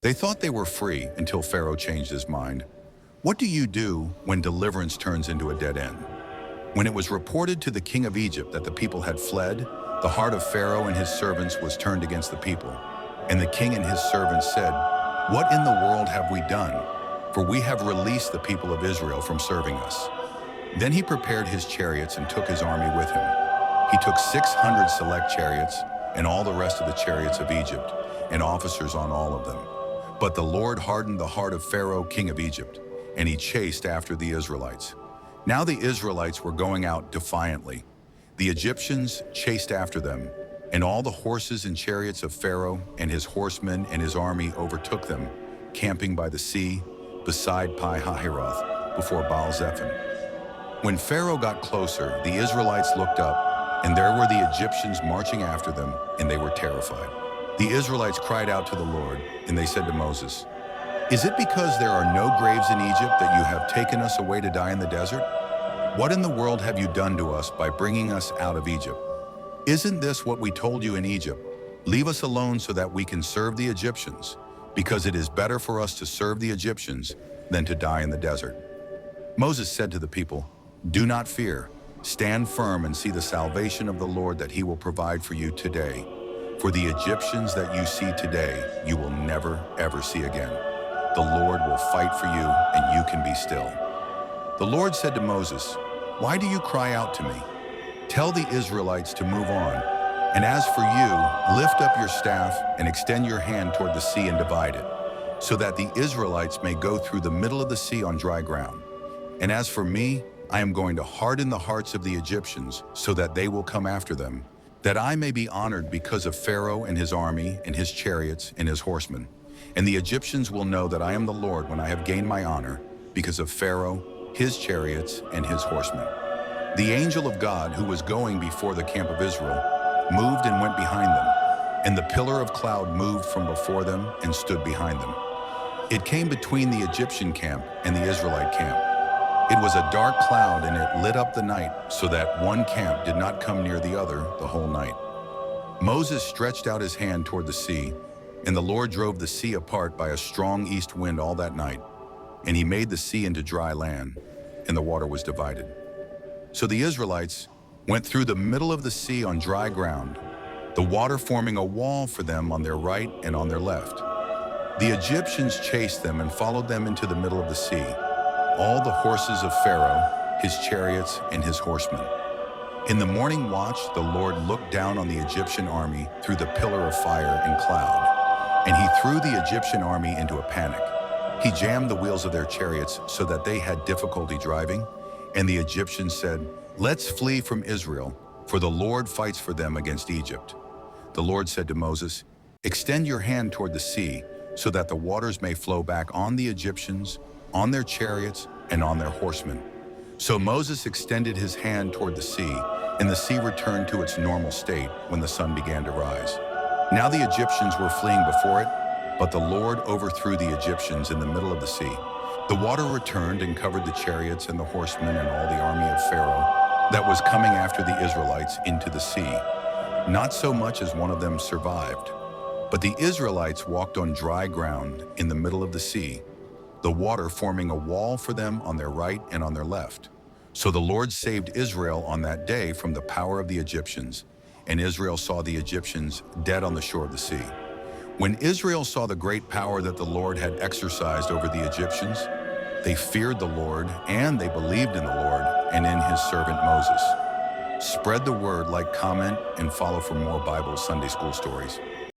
They thought they were free until Pharaoh changed his mind. What do you do when deliverance turns into a dead end? When it was reported to the king of Egypt that the people had fled, the heart of Pharaoh and his servants was turned against the people. And the king and his servants said, "What in the world have we done? For we have released the people of Israel from serving us." Then he prepared his chariots and took his army with him. He took 600 select chariots and all the rest of the chariots of Egypt, and officers on all of them. But the Lord hardened the heart of Pharaoh, king of Egypt, and he chased after the Israelites. Now the Israelites were going out defiantly. The Egyptians chased after them, and all the horses and chariots of Pharaoh and his horsemen and his army overtook them, camping by the sea, beside Pi-hahiroth, before Baal-zephon. When Pharaoh got closer, the Israelites looked up, and there were the Egyptians marching after them, and they were terrified. The Israelites cried out to the Lord, and they said to Moses, "Is it because there are no graves in Egypt that you have taken us away to die in the desert? What in the world have you done to us by bringing us out of Egypt? Isn't this what we told you in Egypt? Leave us alone so that we can serve the Egyptians, because it is better for us to serve the Egyptians than to die in the desert." Moses said to the people, "Do not fear. Stand firm and see the salvation of the Lord that he will provide for you today. For the Egyptians that you see today, you will never, ever see again. The Lord will fight for you, and you can be still." The Lord said to Moses, "Why do you cry out to me? Tell the Israelites to move on. And as for you, lift up your staff and extend your hand toward the sea and divide it, so that the Israelites may go through the middle of the sea on dry ground. And as for me, I am going to harden the hearts of the Egyptians so that they will come after them, that I may be honored because of Pharaoh and his army and his chariots and his horsemen. And the Egyptians will know that I am the Lord when I have gained my honor because of Pharaoh, his chariots, and his horsemen." The angel of God, who was going before the camp of Israel, moved and went behind them, and the pillar of cloud moved from before them and stood behind them. It came between the Egyptian camp and the Israelite camp. It was a dark cloud, and it lit up the night, so that one camp did not come near the other the whole night. Moses stretched out his hand toward the sea, and the Lord drove the sea apart by a strong east wind all that night. And he made the sea into dry land, and the water was divided. So the Israelites went through the middle of the sea on dry ground, the water forming a wall for them on their right and on their left. The Egyptians chased them and followed them into the middle of the sea, all the horses of Pharaoh, his chariots, and his horsemen. In the morning watch, the Lord looked down on the Egyptian army through the pillar of fire and cloud, and he threw the Egyptian army into a panic. He jammed the wheels of their chariots so that they had difficulty driving, and the Egyptians said, "Let's flee from Israel, for the Lord fights for them against Egypt." The Lord said to Moses, "Extend your hand toward the sea, so that the waters may flow back on the Egyptians, on their chariots, and on their horsemen." So Moses extended his hand toward the sea, and the sea returned to its normal state when the sun began to rise. Now the Egyptians were fleeing before it, but the Lord overthrew the Egyptians in the middle of the sea. The water returned and covered the chariots and the horsemen and all the army of Pharaoh that was coming after the Israelites into the sea. Not so much as one of them survived. But the Israelites walked on dry ground in the middle of the sea, the water forming a wall for them on their right and on their left. So the Lord saved Israel on that day from the power of the Egyptians, and Israel saw the Egyptians dead on the shore of the sea. When Israel saw the great power that the Lord had exercised over the Egyptians, they feared the Lord, and they believed in the Lord and in his servant Moses. Spread the word, like, comment, and follow for more Bible Sunday school stories.